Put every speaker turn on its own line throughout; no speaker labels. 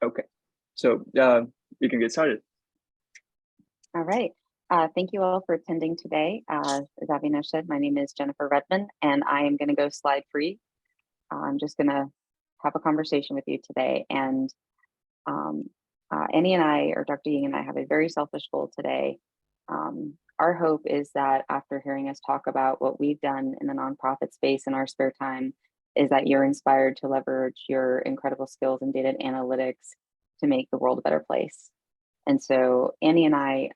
Okay, so we can get started.
All right. Thank you all for attending today. As Avinash said, my name is Jennifer Redmon, and I am going to go slide free. I'm just going to have a conversation with you today. And Annie and I, or Dr. Ying and I, have a very selfish goal today. Our hope is that after hearing us talk about what we've done in the nonprofit space in our spare time, is that you're inspired to leverage your incredible skills in data analytics to make the world a better place. And so Annie and I,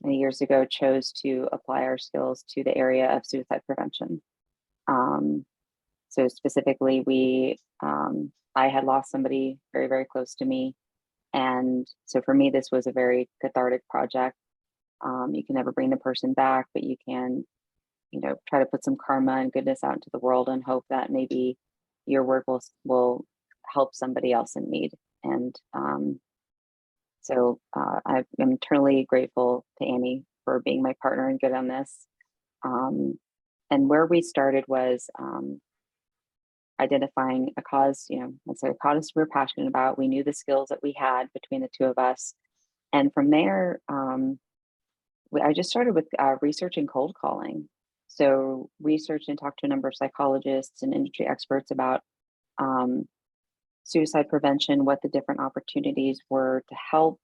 many years ago, chose to apply our skills to the area of suicide prevention. So specifically, I had lost somebody very, very close to me. And so for me, this was a very cathartic project. You can never bring the person back, but you can, try to put some karma and goodness out into the world and hope that maybe your work will help somebody else in need. And so I'm eternally grateful to Annie for being my partner and good on this. And where we started was identifying a cause, it's a cause we're passionate about. We knew the skills that we had between the two of us. And from there, I just started with researching cold calling. So researched and talked to a number of psychologists and industry experts about suicide prevention, what the different opportunities were to help,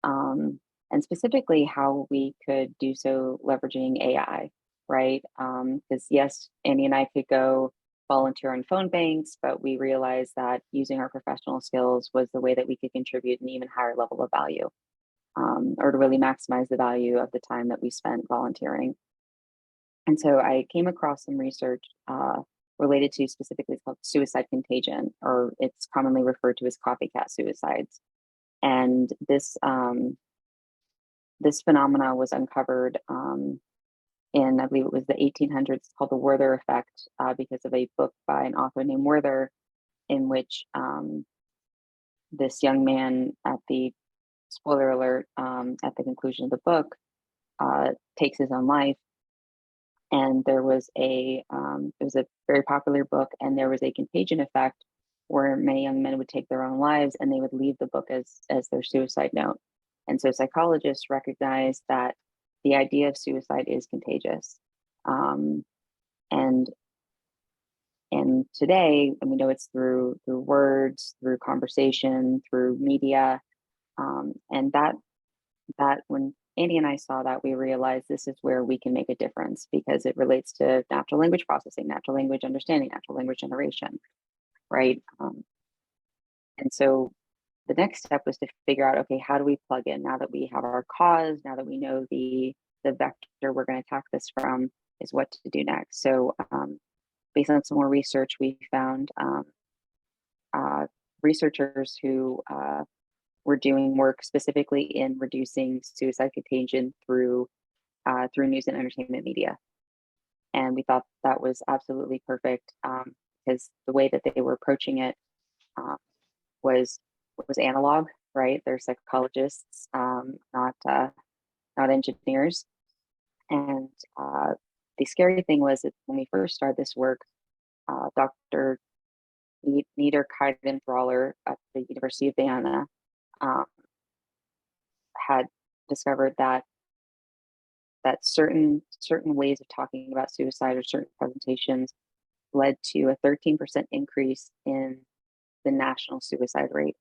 and specifically how we could do so leveraging AI, right? Because yes, Annie and I could go volunteer on phone banks, but we realized that using our professional skills was the way that we could contribute an even higher level of value, or to really maximize the value of the time that we spent volunteering. And so I came across some research related to specifically called suicide contagion, or it's commonly referred to as copycat suicides. And this phenomena was uncovered in, I believe it was the 1800s, called the Werther effect, because of a book by an author named Werther, in which this young man, at the spoiler alert, at the conclusion of the book, takes his own life. And there was it was a very popular book, and there was a contagion effect where many young men would take their own lives and they would leave the book as their suicide note. And so psychologists recognized that the idea of suicide is contagious. And today, and we know it's through words, through conversation, through media, and that when Andy and I saw that, we realized this is where we can make a difference, because it relates to natural language processing, natural language understanding, natural language generation, right? And so the next step was to figure out, okay, how do we plug in now that we have our cause, now that we know the vector we're going to attack this from, is what to do next. So based on some more research, we found researchers who were doing work specifically in reducing suicide contagion through news and entertainment media. And we thought that was absolutely perfect, because the way that they were approaching it was analog, right? They're psychologists, not engineers. And the scary thing was that when we first started this work, Dr. Niederkaidenbrawler at the University of Vienna had discovered that certain ways of talking about suicide, or certain presentations, led to a 13% increase in the national suicide rate.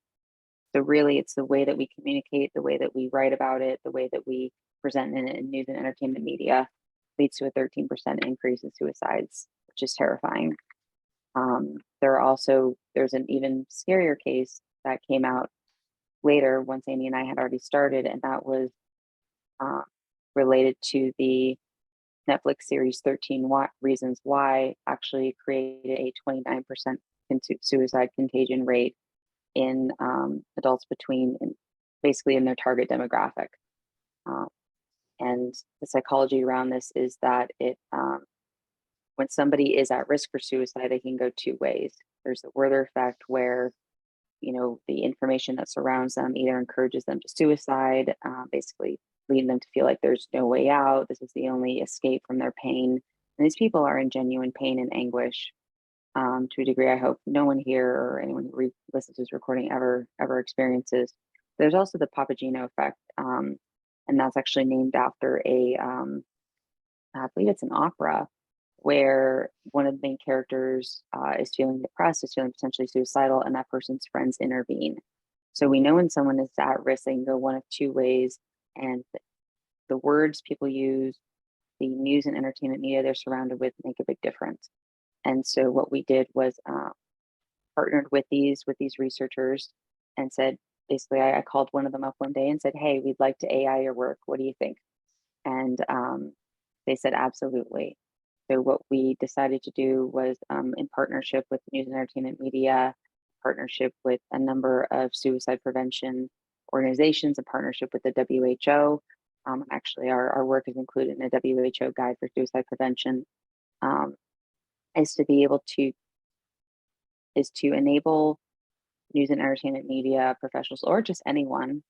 So really, it's the way that we communicate, the way that we write about it, the way that we present it in news and entertainment media leads to a 13% increase in suicides, which is terrifying. There's an even scarier case that came out later once Amy and I had already started, and that was related to the Netflix series 13 Reasons Why actually created a 29% suicide contagion rate in adults basically in their target demographic. And the psychology around this is that when somebody is at risk for suicide, they can go two ways. There's the Werther effect, where the information that surrounds them either encourages them to suicide, basically leading them to feel like there's no way out. This is the only escape from their pain. And these people are in genuine pain and anguish. to a degree I hope no one here or anyone who listens to this recording ever experiences. There's also the Papageno effect, and that's actually named after I believe it's an opera where one of the main characters is feeling depressed, is feeling potentially suicidal, and that person's friends intervene. So we know when someone is at risk, they can go one of two ways, and the words people use, the news and entertainment media they're surrounded with make a big difference. And so what we did was partnered with these researchers and said, basically, I called one of them up one day and said, "Hey, we'd like to AI your work. What do you think?" And they said, "Absolutely." So what we decided to do was, in partnership with news and entertainment media, partnership with a number of suicide prevention organizations, a partnership with the WHO. Actually, our work is included in a WHO guide for suicide prevention. Is to be able to enable news and entertainment media professionals or just anyone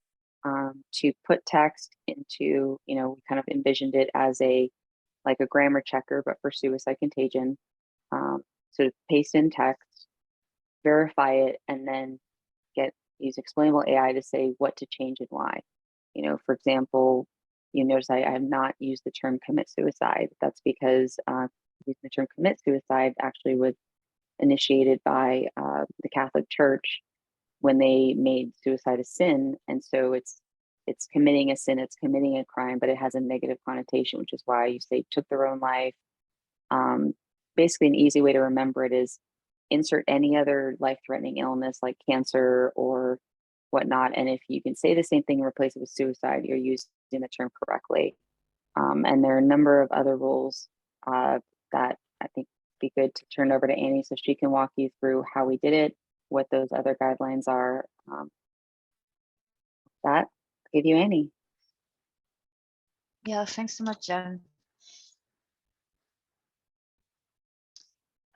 to put text into, we kind of envisioned it as like a grammar checker, but for suicide contagion. So to paste in text, verify it, and then use explainable AI to say what to change and why. For example, you notice I have not used the term commit suicide. That's because using the term commit suicide actually was initiated by the Catholic Church when they made suicide a sin, and so it's committing a sin, it's committing a crime, but it has a negative connotation, which is why you say took their own life. Basically, an easy way to remember it is insert any other life-threatening illness like cancer or whatnot, and if you can say the same thing and replace it with suicide, you're using the term correctly. And there are a number of other rules that I think be good to turn over to Annie so she can walk you through how we did it, what those other guidelines are. That, I'll give you Annie.
Yeah, thanks so much, Jen.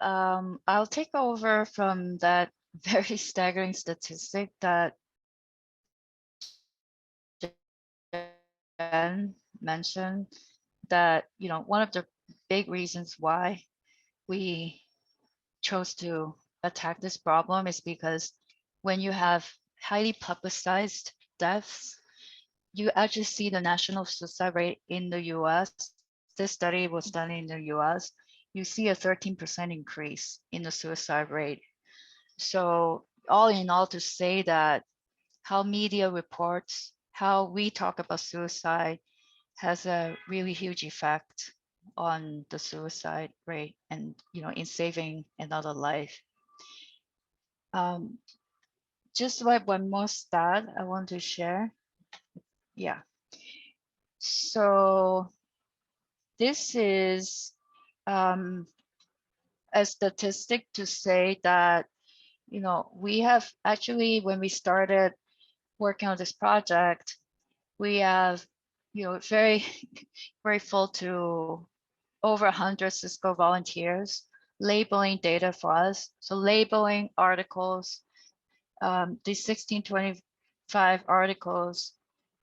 I'll take over from that very staggering statistic that Jen mentioned, that one of the big reasons why we chose to attack this problem is because when you have highly publicized deaths, you actually see the national suicide rate in the US. This study was done in the US. You see a 13% increase in the suicide rate. So all in all, to say that how media reports, how we talk about suicide has a really huge effect on the suicide rate and in saving another life. Just like one more stat I want to share. Yeah. So this is a statistic to say that we have actually, when we started working on this project, we have very grateful to over 100 Cisco volunteers labeling data for us. So labeling articles, these 1625 articles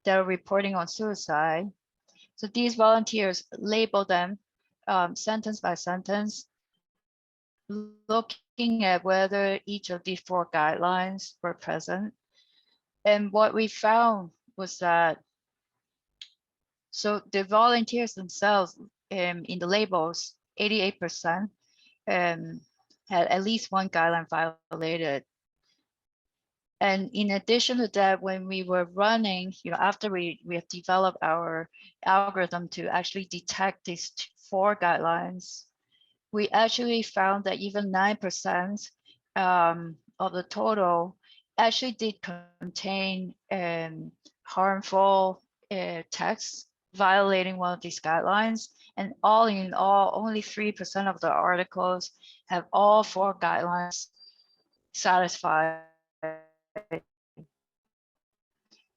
that are reporting on suicide. So these volunteers label them sentence by sentence, looking at whether each of these 4 guidelines were present. And what we found was that, so the volunteers themselves in the labels, 88% had at least one guideline violated. And in addition to that, when we were running, after we have developed our algorithm to actually detect these 4 guidelines, we actually found that even 9% of the total actually did contain harmful text violating one of these guidelines. And all in all, only 3% of the articles have all 4 guidelines satisfied.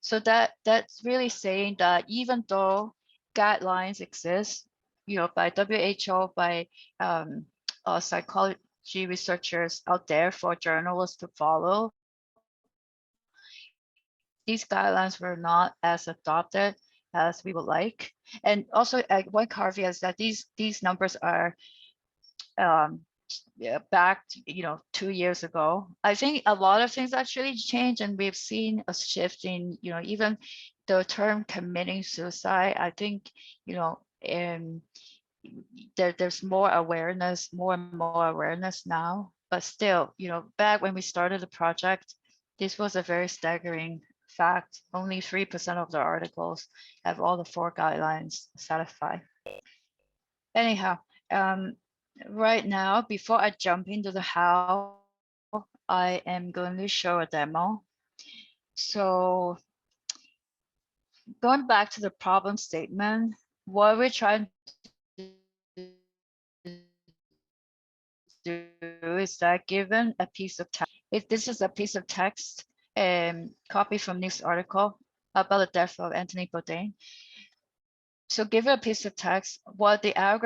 So that's really saying that even though guidelines exist, by WHO, by psychology researchers out there for journalists to follow, these guidelines were not as adopted as we would like. And also one caveat is that these numbers are back, 2 years ago. I think a lot of things actually changed, and we've seen a shift in, even the term committing suicide. I think, there's more awareness, more and more awareness now. But still, back when we started the project, this was a very staggering fact. Only 3% of the articles have all the 4 guidelines satisfied. Anyhow, right now, before I jump into the how, I am going to show a demo. So going back to the problem statement, what we're trying to do is that given a piece of text, if this is a piece of text copy from this article about the death of Anthony Bourdain. So given a piece of text, what our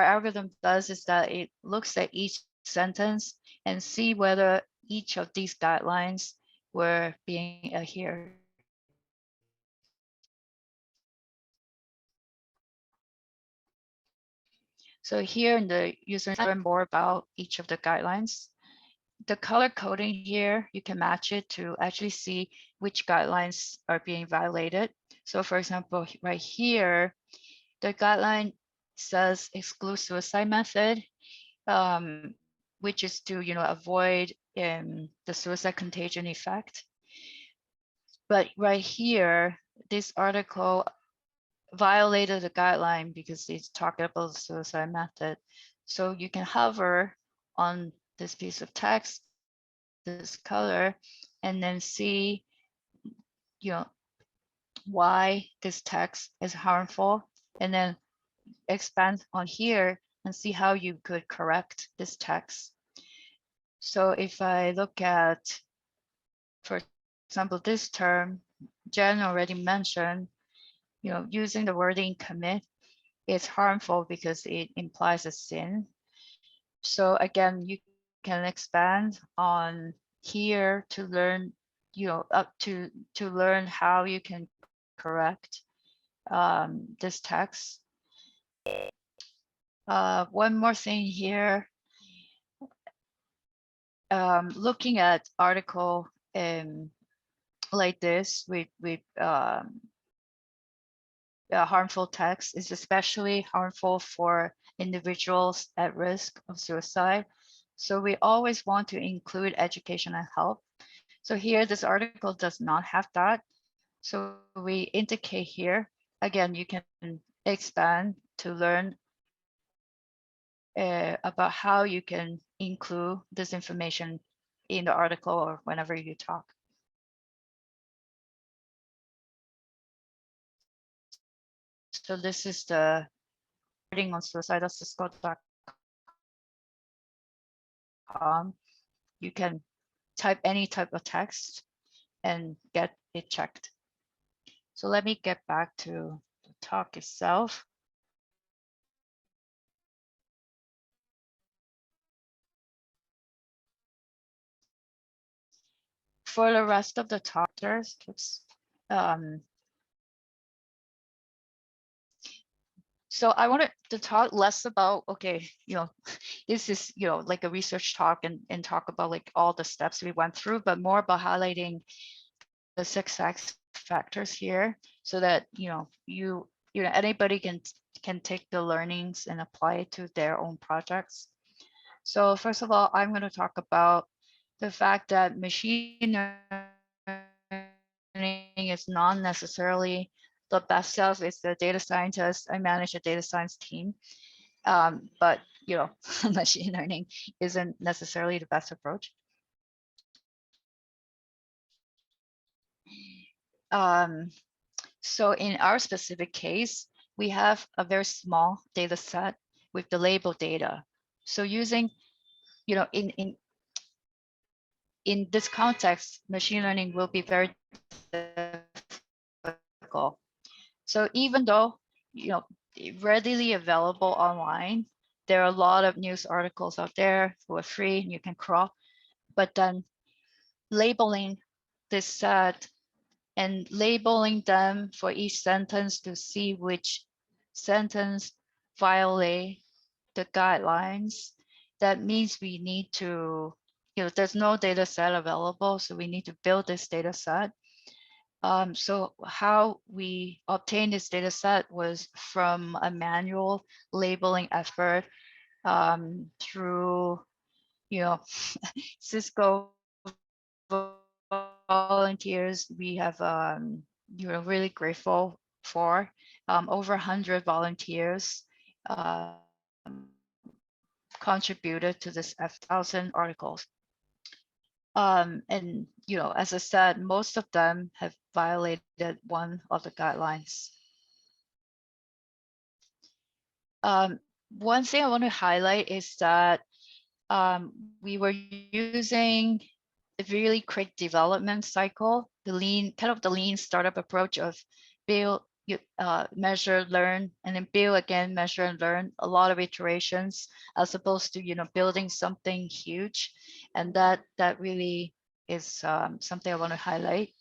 algorithm does is that it looks at each sentence and see whether each of these guidelines were being adhered. So here in the user learn more about each of the guidelines. The color coding here, you can match it to actually see which guidelines are being violated. So for example, right here, the guideline says exclude suicide method, which is to avoid the suicide contagion effect. But right here, this article violated the guideline because it's talking about the suicide method. So you can hover on this piece of text, this color, and then see why this text is harmful, and then expand on here and see how you could correct this text. So if I look at, for example, this term, Jen already mentioned, using the wording commit is harmful because it implies a sin. So again, you can expand on here to learn, up to learn how you can correct this text. One more thing here, looking at article like this with harmful text is especially harmful for individuals at risk of suicide. So we always want to include education and help. So here, this article does not have that. So we indicate here, again, you can expand to learn about how you can include this information in the article or whenever you talk. So this is the wording on suicide.cisco.com. You can type any type of text and get it checked. So let me get back to the talk itself. For the rest of the talkers, so I wanted to talk less about, okay, this is, like a research talk and talk about like all the steps we went through, but more about highlighting the success factors here so that, anybody can take the learnings and apply it to their own projects. So first of all, I'm going to talk about the fact that machine learning is not necessarily the best self. Is the data scientist. I manage a data science team, but machine learning isn't necessarily the best approach. So in our specific case, we have a very small data set with the label data. So using, in this context, machine learning will be very difficult. So even though, readily available online, there are a lot of news articles out there for free, and you can crawl, but then labeling this set and labeling them for each sentence to see which sentence violate the guidelines, that means we need to, there's no data set available, so we need to build this data set. So how we obtained this data set was from a manual labeling effort through, Cisco volunteers. We have, really grateful for over 100 volunteers contributed to this F1000 articles. And, as I said, most of them have violated one of the guidelines. One thing I want to highlight is that we were using a really quick development cycle, the lean startup approach of build, measure, learn, and then build again, measure and learn, a lot of iterations, as opposed to, building something huge. And that really is something I want to highlight.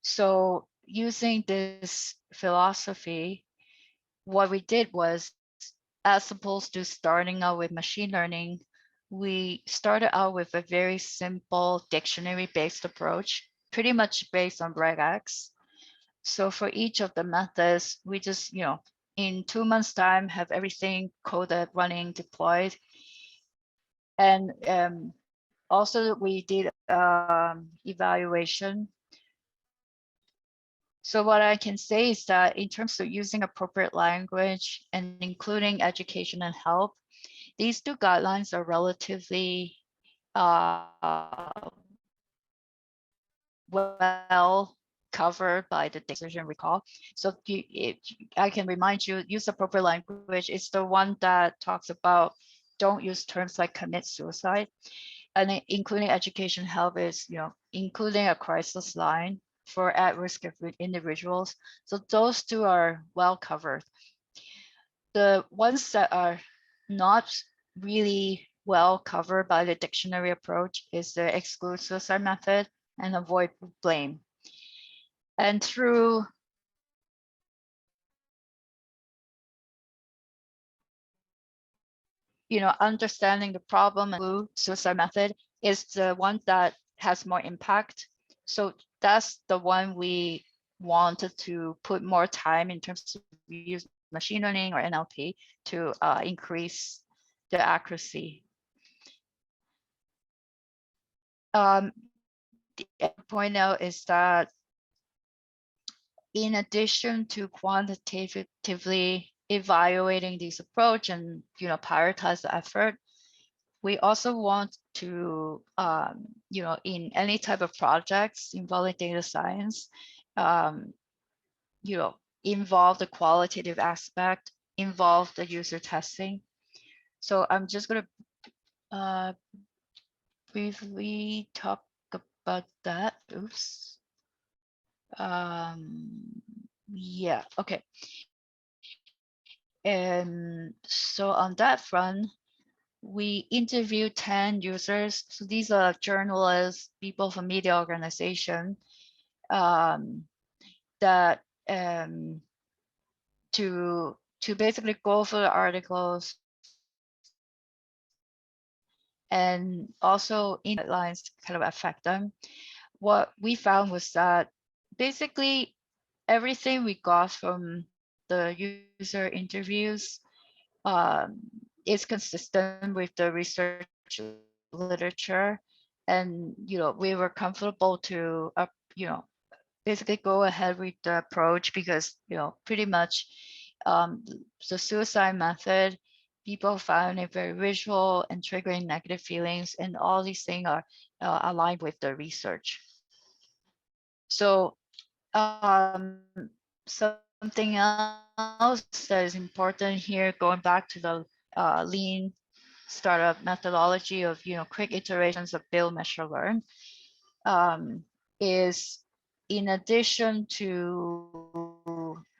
So using this philosophy, what we did was, as opposed to starting out with machine learning, we started out with a very simple dictionary-based approach, pretty much based on regex. So for each of the methods, we just, in 2 months' time, have everything coded, running, deployed. And also we did evaluation. So what I can say is that in terms of using appropriate language and including education and help, these two guidelines are relatively well covered by the decision recall. So I can remind you, use appropriate language. It's the one that talks about don't use terms like commit suicide. And including education help is, including a crisis line for at-risk individuals. So those two are well covered. The ones that are not really well covered by the dictionary approach is the exclude suicide method and avoid blame. And through understanding the problem, and suicide method is the one that has more impact. So that's the one we wanted to put more time in terms of use machine learning or NLP to increase the accuracy. The point out is that in addition to quantitatively evaluating this approach and prioritize the effort, we also want to in any type of projects involving data science, involve the qualitative aspect, involve the user testing. So I'm just going to briefly talk about that. Oops. Yeah, okay. And so on that front, we interviewed 10 users. So these are journalists, people from media organization, that to basically go over the articles and also in guidelines kind of affect them. What we found was that basically everything we got from the user interviews is consistent with the research literature, and we were comfortable to basically go ahead with the approach because pretty much the suicide method, people found it very visual and triggering negative feelings, and all these things are aligned with the research. So something else that is important here, going back to the lean startup methodology of quick iterations of build, measure, learn, is in addition to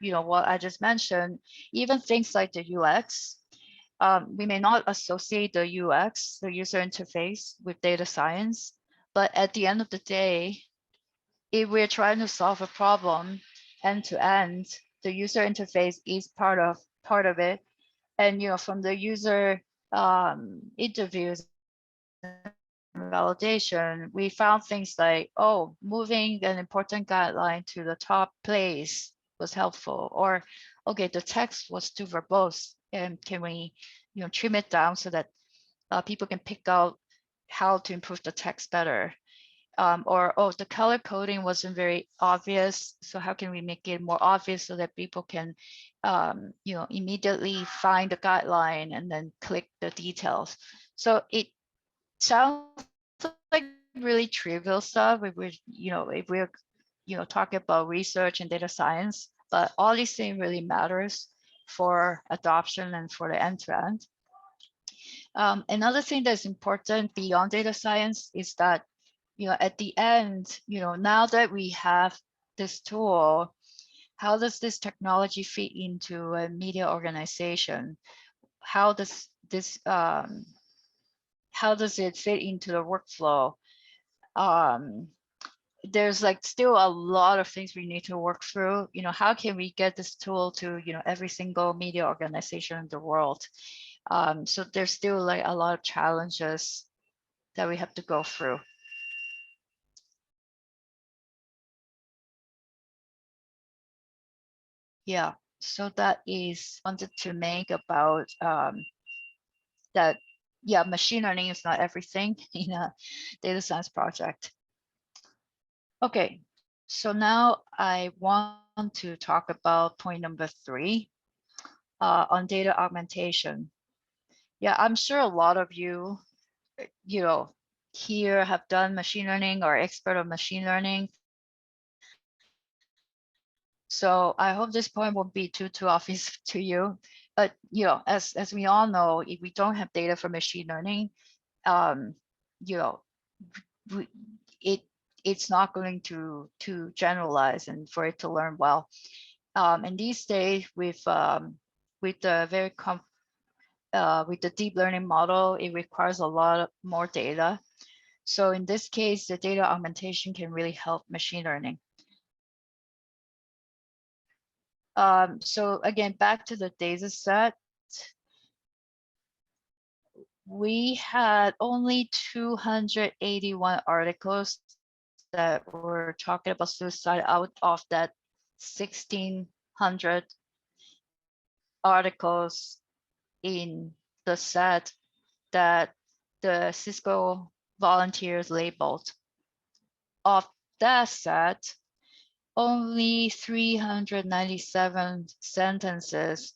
what I just mentioned, even things like the UX. We may not associate the UX, the user interface, with data science, but at the end of the day, if we're trying to solve a problem end to end, the user interface is part of it. And from the user interviews and validation, we found things like, oh, moving an important guideline to the top place was helpful, or okay, the text was too verbose, and can we trim it down so that people can pick out how to improve the text better. Or, oh, the color coding wasn't very obvious, so how can we make it more obvious so that people can immediately find the guideline and then click the details. So it sounds like really trivial stuff if we're talking about research and data science, but all these things really matters for adoption and for the end-to-end. Another thing that's important beyond data science is that at the end, now that we have this tool, how does this technology fit into a media organization? How does this how does it fit into the workflow? There's still a lot of things we need to work through. How can we get this tool to every single media organization in the world? So there's still a lot of challenges that we have to go through. Yeah, so that is wanted to make about that. Yeah, machine learning is not everything in a data science project. Okay, so now I want to talk about point number 3 on data augmentation. Yeah, I'm sure a lot of you, here have done machine learning or expert on machine learning. So I hope this point won't be too obvious to you. But as we all know, if we don't have data for machine learning, it's not going to generalize and for it to learn well. And these days, with the deep learning model, it requires a lot more data. So in this case, the data augmentation can really help machine learning. So again, back to the data set. We had only 281 articles that were talking about suicide out of that 1,600 articles in the set that the Cisco volunteers labeled. Of that set, only 397 sentences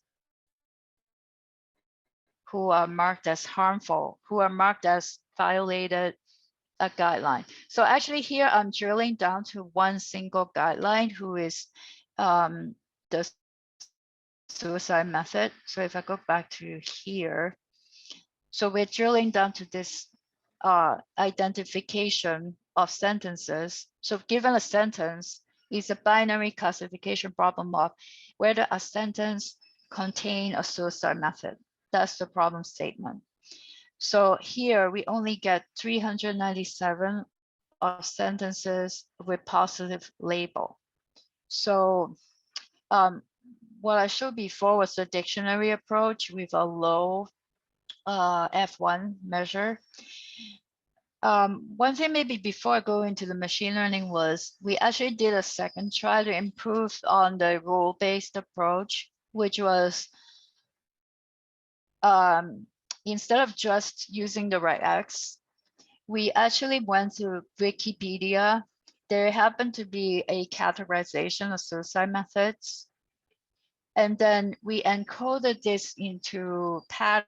who are marked as harmful, who are marked as violated a guideline. So actually here I'm drilling down to one single guideline, who is the suicide method. So if I go back to here, so we're drilling down to this identification of sentences. So given a sentence, is a binary classification problem of whether a sentence contain a suicide method. That's the problem statement. So here we only get 397 of sentences with positive label. So what I showed before was the dictionary approach with a low F1 measure. One thing maybe before I go into the machine learning was we actually did a second try to improve on the rule-based approach, which was instead of just using the regex, we actually went to Wikipedia. There happened to be a categorization of suicide methods. And then we encoded this into patterns.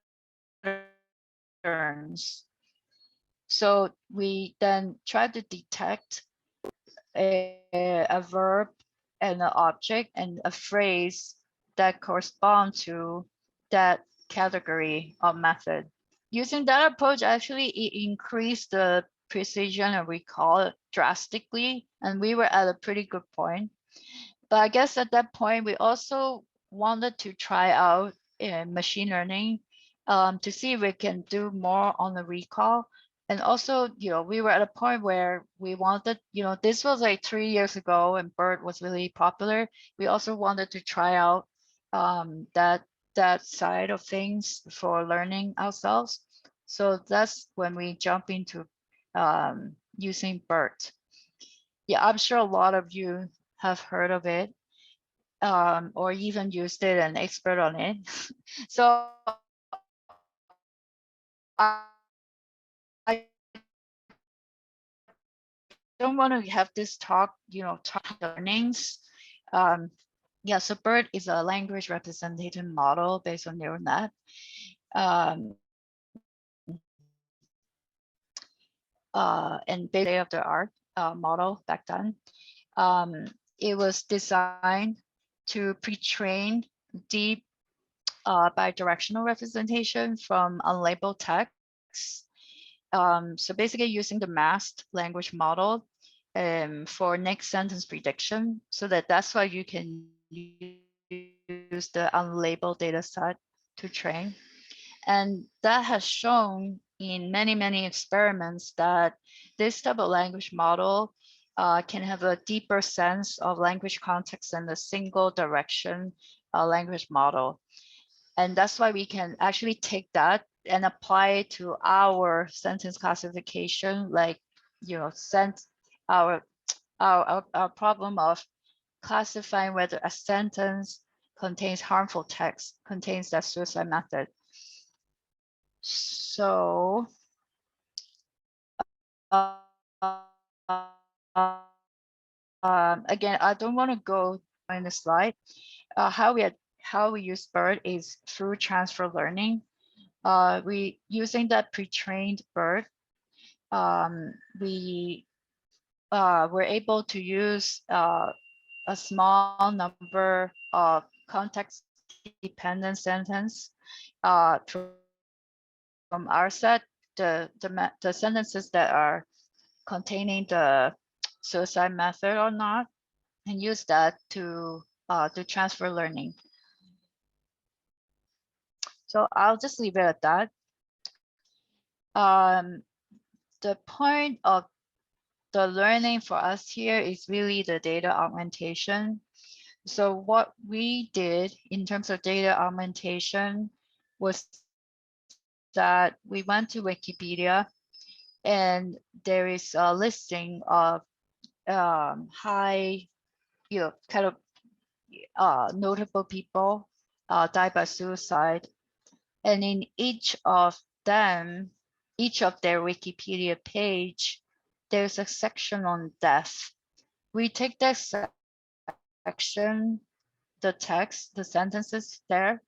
So we then tried to detect a verb and an object and a phrase that correspond to that category of method. Using that approach, actually, it increased the precision and recall drastically, and we were at a pretty good point. But I guess at that point, we also wanted to try out machine learning to see if we can do more on the recall. And also, we were at a point where we wanted, this was like 3 years ago and BERT was really popular. We also wanted to try out that that side of things for learning ourselves. So that's when we jump into using BERT. Yeah, I'm sure a lot of you have heard of it, or even used it and expert on it. So I don't want to have this talk, talk learnings. Yeah, so BERT is a language representation model based on neural net. And based on the art model back then. It was designed to pre-train deep bidirectional representation from unlabeled text. So basically using the masked language model for next sentence prediction, so that's why you can use the unlabeled data set to train. And that has shown in many, many experiments that this type of language model can have a deeper sense of language context than a single direction language model. And that's why we can actually take that and apply it to our sentence classification, like, our problem of classifying whether a sentence contains harmful text, contains that suicide method. So again, I don't want to go in the slide. How we use BERT is through transfer learning. We using that pre-trained BERT. We were able to use a small number of context-dependent sentence from our set, the sentences that are containing the suicide method or not, and use that to transfer learning. So I'll just leave it at that. The point of the learning for us here is really the data augmentation. So what we did in terms of data augmentation was that we went to Wikipedia, and there is a listing of high, kind of notable people died by suicide. And in each of them, each of their Wikipedia page, there's a section on death. We take that section, the text, the sentences there,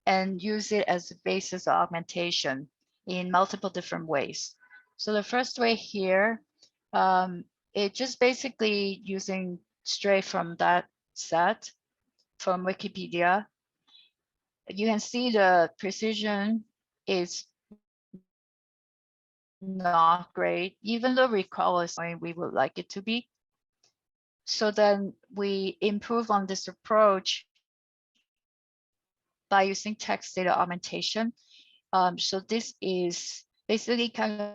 and use it as a basis of augmentation in multiple different ways. So the first way here, it just basically using straight from that set from Wikipedia. You can see the precision is not great, even though recall is something we would like it to be. So then we improve on this approach by using text data augmentation. So this is basically kind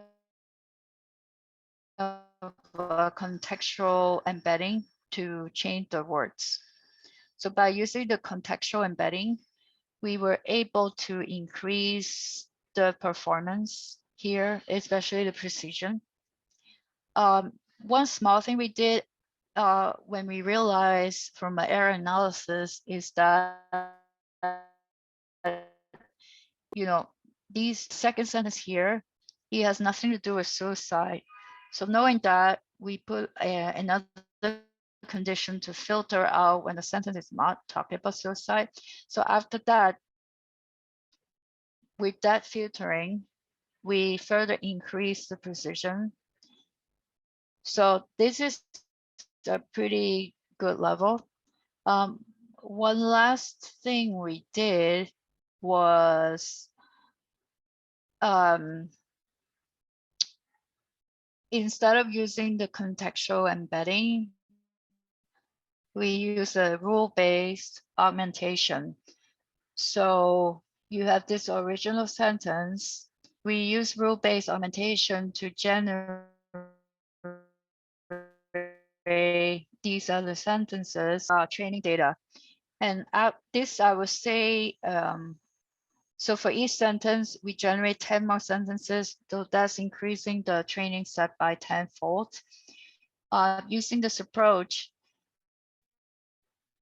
of a contextual embedding to change the words. So by using the contextual embedding, we were able to increase the performance here, especially the precision. One small thing we did when we realized from the error analysis is that, these second sentence here, it has nothing to do with suicide. So knowing that, we put another condition to filter out when the sentence is not talking about suicide. So after that, with that filtering, we further increase the precision. So this is a pretty good level. One last thing we did was instead of using the contextual embedding, we use a rule-based augmentation. So you have this original sentence. We use rule-based augmentation to generate these other sentences, training data. And this, I would say, so for each sentence, we generate 10 more sentences, so that's increasing the training set by 10-fold. Using this approach,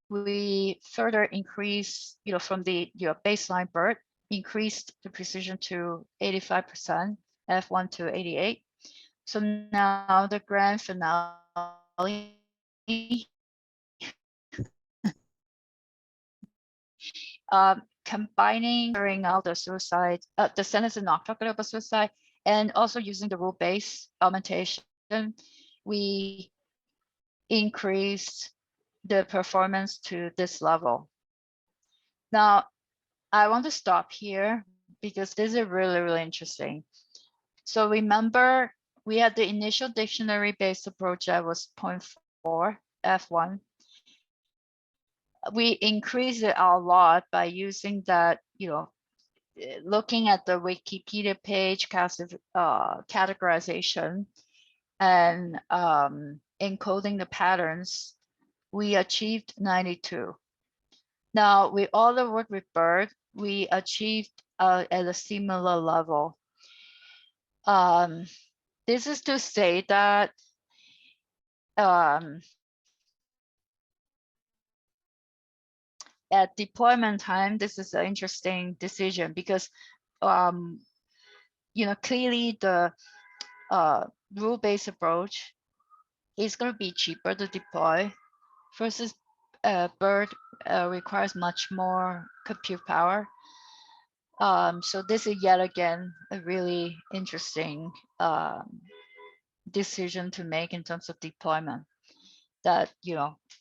we further increase, from the baseline BERT, increased the precision to 85%, F1 to 88. So now the grand finale, combining carrying out the suicide, the sentence is not talking about suicide, and also using the rule-based augmentation, we increased the performance to this level. Now, I want to stop here because this is really, really interesting. So remember, we had the initial dictionary-based approach that was 0.4, F1. We increased it a lot by using that, looking at the Wikipedia page categorization and encoding the patterns, we achieved 92. Now, with all the work with BERT, we achieved at a similar level. This is to say that at deployment time, this is an interesting decision because, clearly the rule-based approach is going to be cheaper to deploy versus BERT requires much more compute power. So this is yet again a really interesting decision to make in terms of deployment that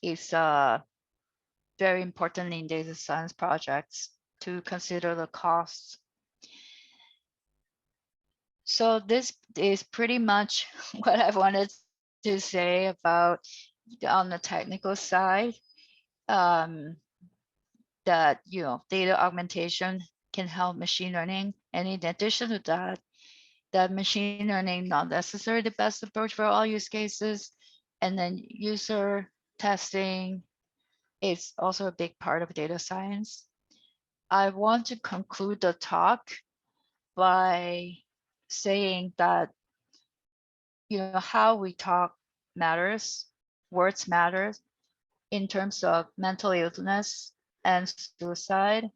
is very important in data science projects to consider the costs. So this is pretty much what I wanted to say about on the technical side, that data augmentation can help machine learning, and in addition to that, that machine learning not necessarily the best approach for all use cases, and then user testing is also a big part of data science. I want to conclude the talk by saying that how we talk matters, words matter in terms of mental illness and suicide.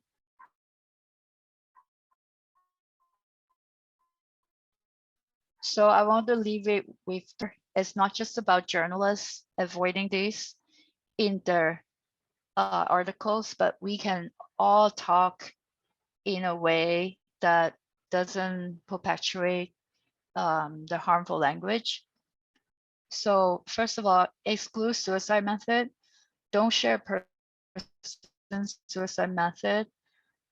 So I want to leave it with, it's not just about journalists avoiding this in their articles, but we can all talk in a way that doesn't perpetuate the harmful language. So first of all, exclude suicide method. Don't share person's suicide method.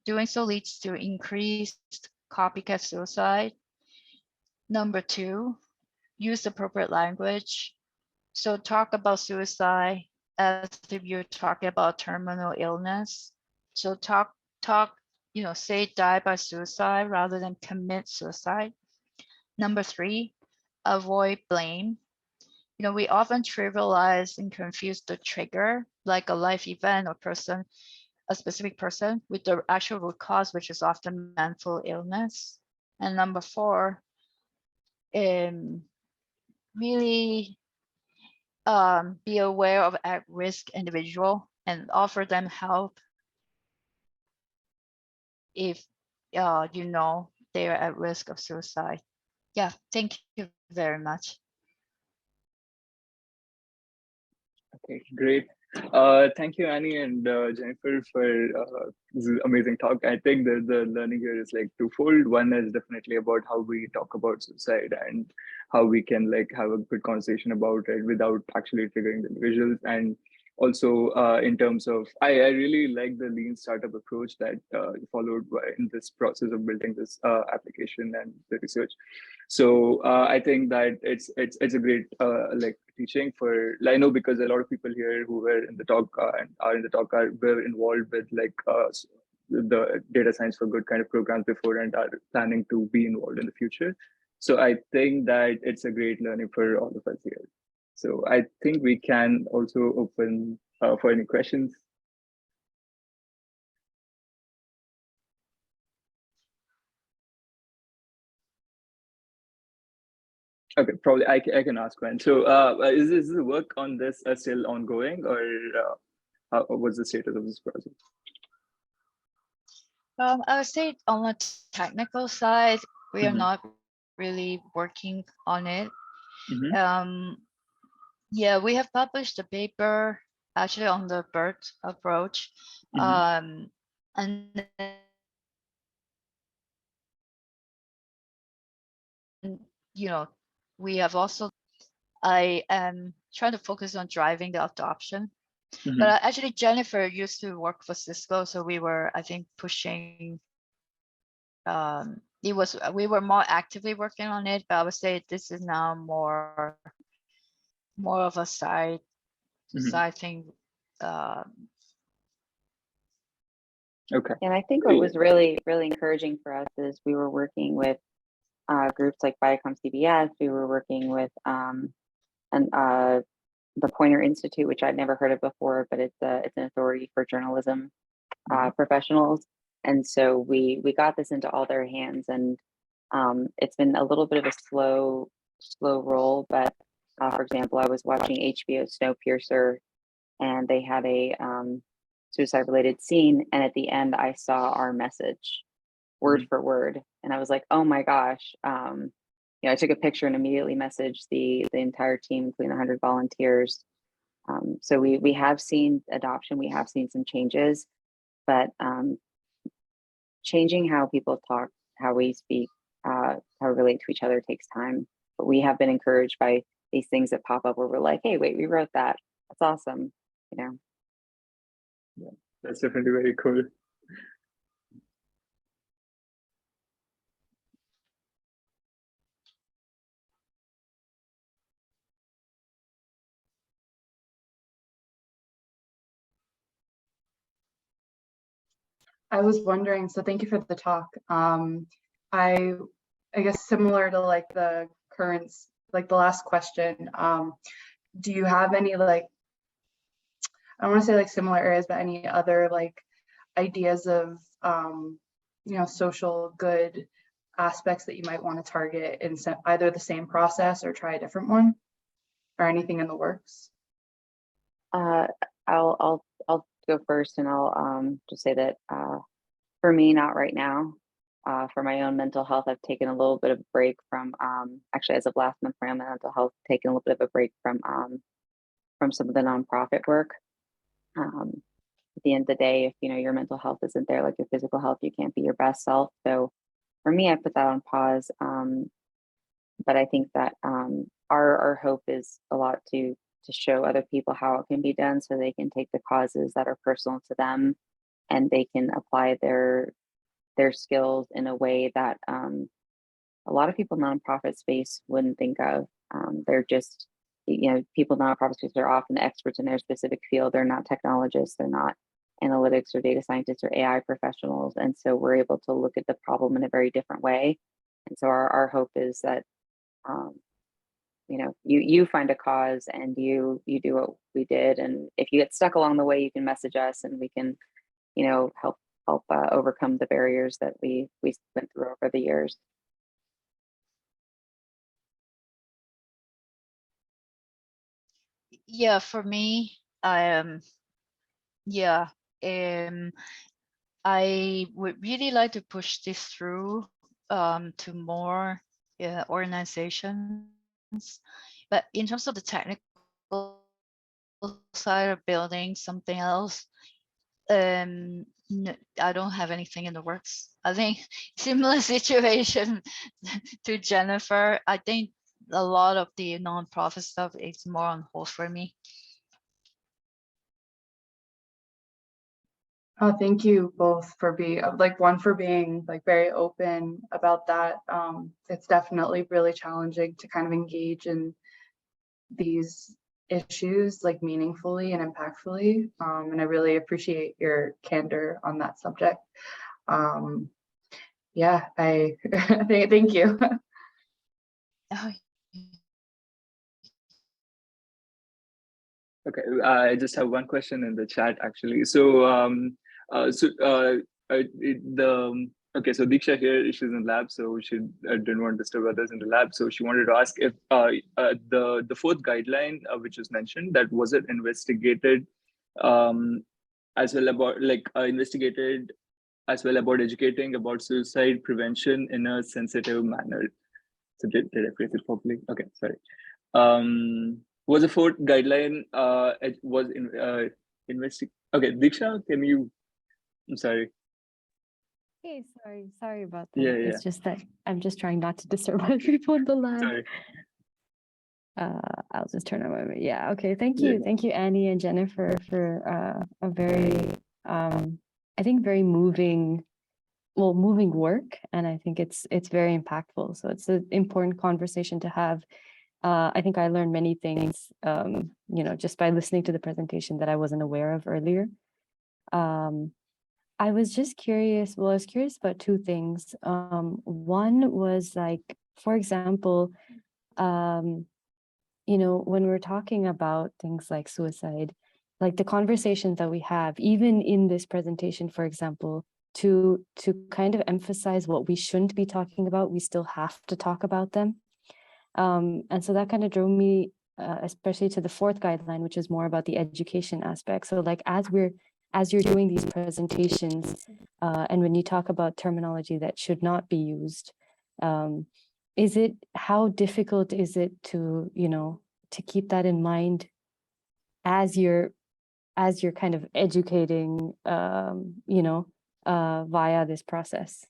Doing so leads to increased copycat suicide. Number two, use appropriate language. So talk about suicide as if you're talking about terminal illness. So say die by suicide rather than commit suicide. Number three, avoid blame. We often trivialize and confuse the trigger, like a life event or person, a specific person, with the actual root cause, which is often mental illness. And number four, really be aware of at-risk individual and offer them help if they're at risk of suicide. Yeah, thank you very much.
Okay, great. Thank you, Annie and Jennifer, for this amazing talk. I think that the learning here is like twofold. One is definitely about how we talk about suicide and how we can have a good conversation about it without actually triggering the individuals. And also in terms of, I really like the lean startup approach that you followed in this process of building this application and the research. So I think that it's a great teaching for, I know because a lot of people here who were in the talk and are in the talk were involved with the data science for good kind of programs before and are planning to be involved in the future. So I think that it's a great learning for all of us here. So I think we can also open for any questions. Okay, probably I can ask one. So, is the work on this still ongoing, or what's the status of this project?
I would say on the technical side, we are
Mm-hmm.
not really working on it.
Mm-hmm.
Yeah, we have published a paper actually on the BERT approach.
Mm-hmm.
And you know, we have also, I am trying to focus on driving the adoption.
Mm-hmm.
But actually, Jennifer used to work for Cisco, so we were, I think, pushing. We were more actively working on it, but I would say this is now more of a side
Mm-hmm.
thing. Um,
Okay.
And I think what was really, really encouraging for us is we were working with groups like Viacom CBS. We were working with the Pointer Institute, which I'd never heard of before, but it's an authority for journalism professionals. And so we got this into all their hands, and it's been a little bit of a slow roll. But for example, I was watching HBO Snowpiercer, and they had a suicide related scene, and at the end, I saw our message word for word, and I was like, oh my gosh. I took a picture and immediately messaged the entire team, including 100 volunteers. So we have seen adoption, we have seen some changes, but changing how people talk, how we speak, how we relate to each other takes time. But we have been encouraged by these things that pop up where we're like, hey, wait, we wrote that. That's awesome.
Yeah, that's definitely very cool.
I was wondering, so thank you for the talk. I guess similar to like the currents, like the last question, do you have any like, I don't want to say like similar areas, but any other like ideas of, social good aspects that you might want to target in either the same process or try a different one, or anything in the works?
I'll go first, and I'll just say that for me, not right now. For my own mental health, I've taken a little bit of a break from actually, as of last month, my own mental health, taken a little bit of a break from some of the nonprofit work. At the end of the day, if your mental health isn't there like your physical health, you can't be your best self. So for me, I put that on pause. But I think that our hope is a lot to show other people how it can be done, so they can take the causes that are personal to them, and they can apply their skills in a way that a lot of people in nonprofit space wouldn't think of. They're just, people in nonprofit space are often experts in their specific field. They're not technologists. They're not analytics or data scientists or AI professionals. And so we're able to look at the problem in a very different way. And so our hope is that, you find a cause and you do what we did. And if you get stuck along the way, you can message us and we can, help overcome the barriers that we went through over the years.
yeah, for me, yeah, I would really like to push this through to more organizations. But in terms of the technical side of building something else, no, I don't have anything in the works. I think similar situation to Jennifer. I think a lot of the nonprofit stuff is more on hold for me.
Oh, thank you both for being for being like very open about that. It's definitely really challenging to kind of engage in these issues like meaningfully and impactfully. And I really appreciate your candor on that subject. Yeah, I thank you.
Oh,
Okay, I just have one question in the chat actually. So, the Okay, so Diksha here, she's in lab, so she didn't want to disturb others in the lab. So she wanted to ask if the fourth guideline, which was mentioned, that was it investigated um, as well about investigated as well about educating about suicide prevention in a sensitive manner. So did I phrase it properly? Okay, sorry. Was the fourth guideline was Okay, Diksha, can you? I'm sorry.
Hey, sorry about that.
Yeah,
It's just that I'm just trying not to disturb other people in the lab.
sorry.
I'll just turn on my, yeah, okay. Thank
Yeah.
you. Thank you, Annie and Jennifer, for a very, I think very moving work. And I think it's very impactful. So it's an important conversation to have. I think I learned many things, just by listening to the presentation that I wasn't aware of earlier. I was just curious. Well, I was curious about two things. One was like, for example, when we're talking about things like suicide, like the conversations that we have, even in this presentation, for example, to kind of emphasize what we shouldn't be talking about, we still have to talk about them. And so that kind of drove me, especially to the fourth guideline, which is more about the education aspect. So like, as you're doing these presentations, and when you talk about terminology that should not be used, how difficult is it to keep that in mind as you're kind of educating, via this process?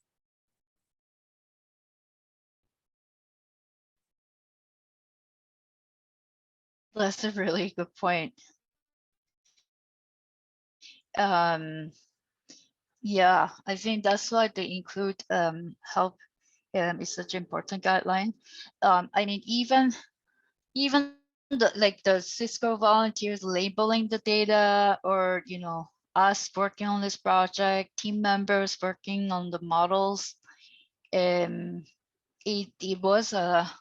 That's a really good point. Yeah, I think that's why they include help is such an important guideline. I mean, even the Cisco volunteers labeling the data, or us working on this project, team members working on the models, it was a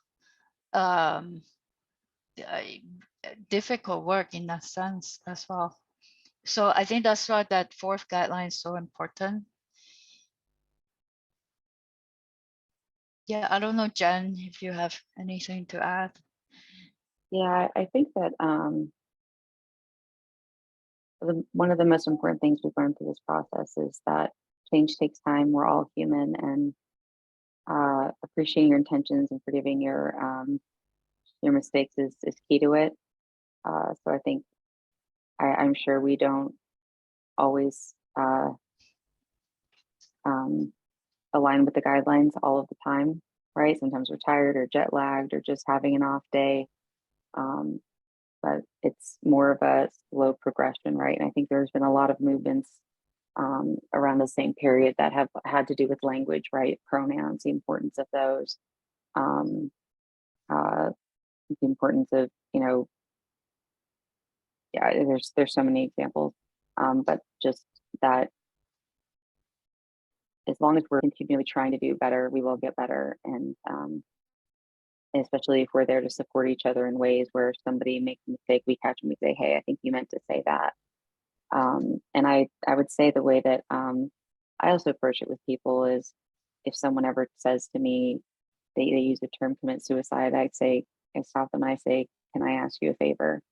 difficult work in that sense as well. So I think that's why that fourth guideline is so important. Yeah, I don't know, Jen, if you have anything to add.
Yeah, I think that one of the most important things we've learned through this process is that change takes time. We're all human, and appreciating your intentions and forgiving your mistakes is key to it. So I think I'm sure we don't always align with the guidelines all of the time, right? Sometimes we're tired or jet lagged or just having an off day. But it's more of a slow progression, right? And I think there's been a lot of movements around the same period that have had to do with language, right? Pronouns, the importance of those, the importance of, yeah, there's so many examples, but just that as long as we're continually trying to do better, we will get better. And especially if we're there to support each other in ways where somebody makes a mistake, we catch them, we say, hey, I think you meant to say that. And I would say the way that I also approach it with people is, if someone ever says to me, they use the term commit suicide, I stop them and I say, can I ask you a favor?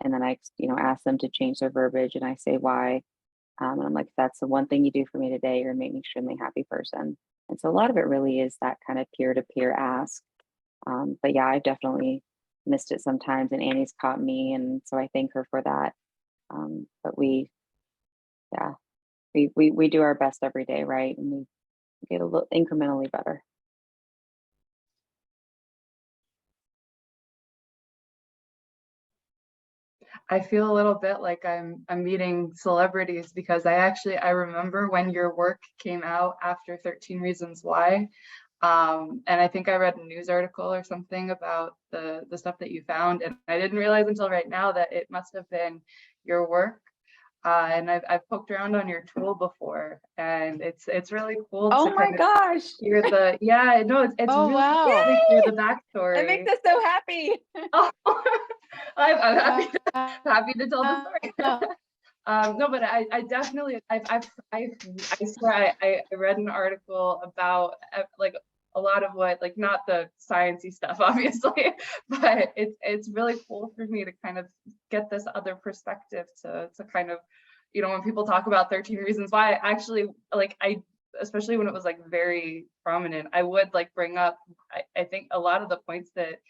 And then I, ask them to change their verbiage, and I say why. And I'm like, that's the one thing you do for me today, you're gonna make me an extremely happy person. And so a lot of it really is that kind of peer-to-peer ask. But yeah, I've definitely missed it sometimes, and Annie's caught me, and so I thank her for that. But we do our best every day, right? And we get a little incrementally better.
I feel a little bit like I'm meeting celebrities, because I remember when your work came out after 13 Reasons Why. And I think I read a news article or something about the stuff that you found, and I didn't realize until right now that it must have been your work. And I've poked around on your tool before, and it's really cool
Oh
to
my
kind of
gosh.
hear the it's
Oh,
really
wow.
cool to hear the backstory.
It makes us so happy.
Oh, I'm happy to tell the story. No, but I definitely, I swear I read an article about like a lot of what, like not the sciencey stuff, obviously, but it's really cool for me to kind of get this other perspective to kind of, you know, when people talk about 13 reasons why, actually, like especially when it was like very prominent, I would like bring up, I think a lot of the points that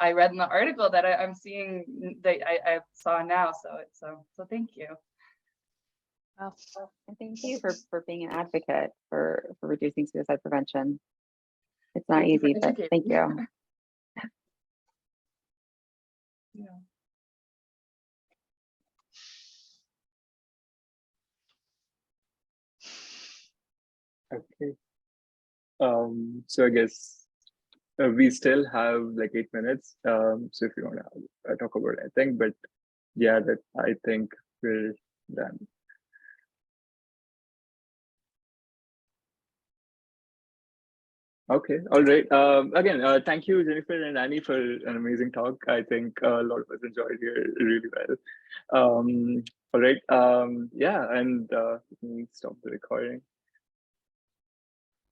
I read in the article that I'm seeing that I saw now. So thank you.
Well,
And thank you for being an advocate for reducing suicide prevention. It's not
Thank you for
easy, but thank
educating.
you.
Yeah.
Okay. So I guess we still have like 8 minutes. So if you want to talk about anything, but yeah, that I think we're done. Okay, all right. Again, thank you, Jennifer and Annie, for an amazing talk. I think a lot of us enjoyed it really well. All right. Yeah, and let me stop the recording.